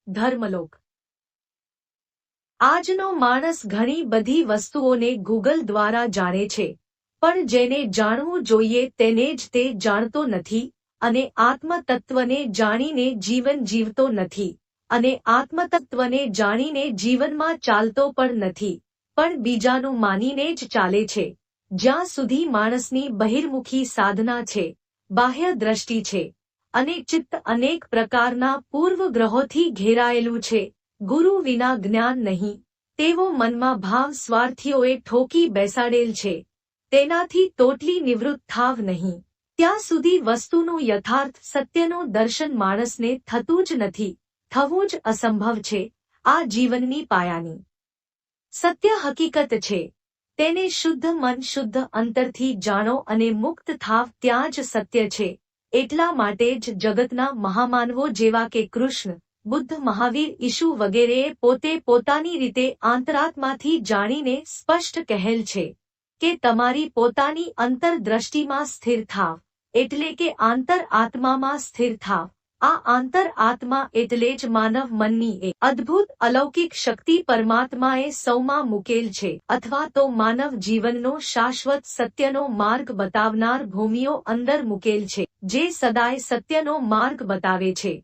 ધર્મલોક। આજનો માણસ ઘણી બધી વસ્તુઓને ગૂગલ દ્વારા જાણે છે, પણ જેને જાણવું જોઈએ તેને જ તે જાણતો નથી, અને આત્મતત્વને જાણીને જીવન જીવતો નથી, અને આત્મતત્વને જાણીને જીવનમાં ચાલતો પણ નથી, પણ બીજાનું માનીને જ ચાલે છે। જ્યાં સુધી માણસની બહિર્મુખી સાધના છે, બાહ્ય દ્રષ્ટિ છે, અને ચિત્ત અનેક પ્રકારના પૂર્વગ્રહોથી ઘેરાયેલું છે, ગુરુ વિના જ્ઞાન નહીં, તેવો મનમાં ભાવ સ્વાર્થીઓએ ઠોકી બેસાડેલ છે, તેનાથી ટોટલી નિવૃત્ત થાવ નહીં, ત્યાં સુધી વસ્તુનું યથાર્થ સત્યનું દર્શન માણસને થતું જ નથી, થવું જ અસંભવ છે। આ જીવનની પાયાની સત્ય હકીકત છે, તેને શુદ્ધ મન શુદ્ધ અંતરથી જાણો અને મુક્ત થાવ, ત્યાં જ સત્ય છે। એટલા માટે જ જગતના મહામાનવો જેવા કે કૃષ્ણ, બુદ્ધ, મહાવીર, ઈશુ વગેરેએ પોતે પોતાની રીતે આંતરાત્માથી જાણીને સ્પષ્ટ કહેલ છે કે તમારી પોતાની અંતરદ્રષ્ટિમાં સ્થિર થાવ, એટલે કે આંતર આત્મામાં સ્થિર થાવ। આ આંતર આત્મા એટલે જ માનવ મનની એક અદ્ભુત અલૌકિક શક્તિ પરમાત્માએ સૌમાં મૂકેલ છે, અથવા તો માનવ જીવનનો શાશ્વત સત્યનો માર્ગ બતાવનાર ભૂમિઓ અંદર મૂકેલ છે, જે સદાય સત્યનો માર્ગ બતાવે છે।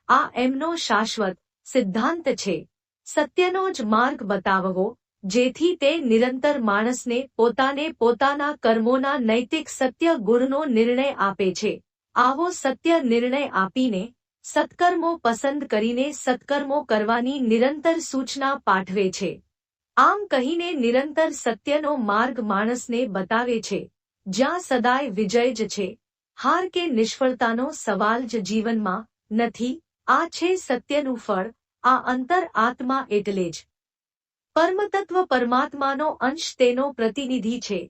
આ એમનો શાશ્વત સિદ્ધાંત છે, સત્યનો જ માર્ગ બતાવવો, જેથી તે નિરંતર માણસને પોતાને પોતાના કર્મોના નૈતિક સત્ય ગુણનો નિર્ણય આપે છે। આવો સત્ય નિર્ણય આપીને સત્કર્મો પસંદ કરીને સત્કર્મો કરવાની નિરંતર સૂચના પાઠવે છે। આમ કહીને નિરંતર સત્યનો માર્ગ માણસને બતાવે છે, જ્યાં સદાય વિજય જ છે, હાર કે નિષ્ફળતાનો સવાલ જ જીવનમાં નથી। આ છે સત્યનું ફળ। આ અંતર આત્મા એટલે જ પરમતત્વ, પરમાત્માનો અંશ, તેનો પ્રતિનિધિ છે।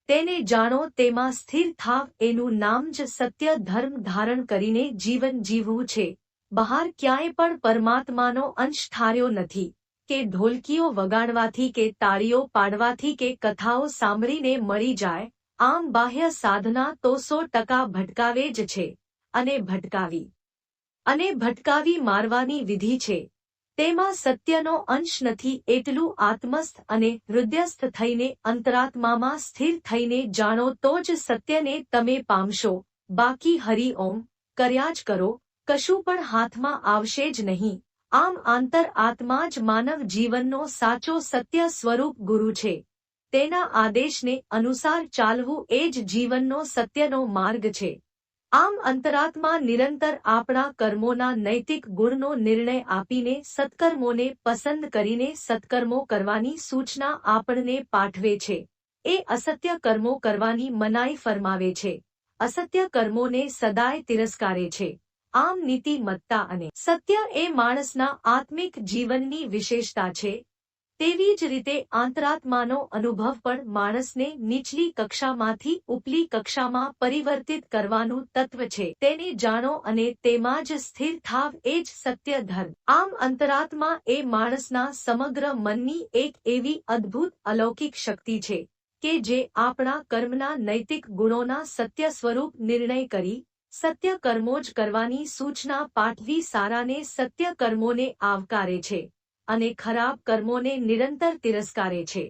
તેને જાણો, તેમાં સ્થિર થાવ, એનું નામ જ સત્ય ધર્મ ધારણ કરીને જીવન જીવવું છે। બહાર ક્યાંય પણ પરમાત્માનો અંશ ઠાર્યો નથી, કે ઢોલકીઓ વગાડવાથી કે તાળીઓ પાડવાથી કે કથાઓ સાંભળીને મળી જાય। આમ બાહ્ય સાધના તો 100% ભટકાવે જ છે, અને ભટકાવી મારવાની વિધિ છે, તેમાં સત્યનો અંશ નથી, એટલું આત્મસ્થ અને હૃદયસ્થ થઈને અંતરાત્મામાં સ્થિર થઈને જાણો તો જ સત્યને તમે પામશો। બાકી હરિ ઓમ કર્યા જ કરો, કશું પણ હાથમાં આવશે જ નહીં। આમ આંતર આત્મા જ માનવ જીવનનો સાચો સત્ય સ્વરૂપ ગુરુ છે, તેના આદેશને અનુસાર ચાલવું એ જ જીવનનો સત્યનો માર્ગ છે। આમ અંતરાત્મા નિરંતર આપણા કર્મોના નૈતિક ગુણનો નિર્ણય આપીને સત્કર્મોને પસંદ કરીને સત્કર્મો કરવાની સૂચના આપણને પાઠવે છે। એ અસત્ય કર્મો કરવાની મનાઈ ફરમાવે છે, અસત્ય કર્મોને સદાય તિરસ્કારે છે। આમ નીતિમત્તા અને સત્ય એ માણસના આત્મિક જીવનની વિશેષતા છે, તેવી જ રીતે આંતરાત્માનો અનુભવ પણ માણસને નીચલી કક્ષામાંથી ઉપલી કક્ષામાં પરિવર્તિત કરવાનું તત્વ છે। તેને જાણો અને તેમાં જ સ્થિર થાવ, એ જ સત્ય ધર્મ। આમ અંતરાત્મા એ માણસના સમગ્ર મનની એક એવી અદ્ભુત અલૌકિક શક્તિ છે, કે જે આપણા કર્મના નૈતિક ગુણોના સત્ય સ્વરૂપ નિર્ણય કરી સત્ય કર્મો જ કરવાની સૂચના પાઠવી સારાને સત્ય કર્મોને આવકારે છે, અને ખરાબ કર્મોને નિરંતર તિરસ્કારે છે।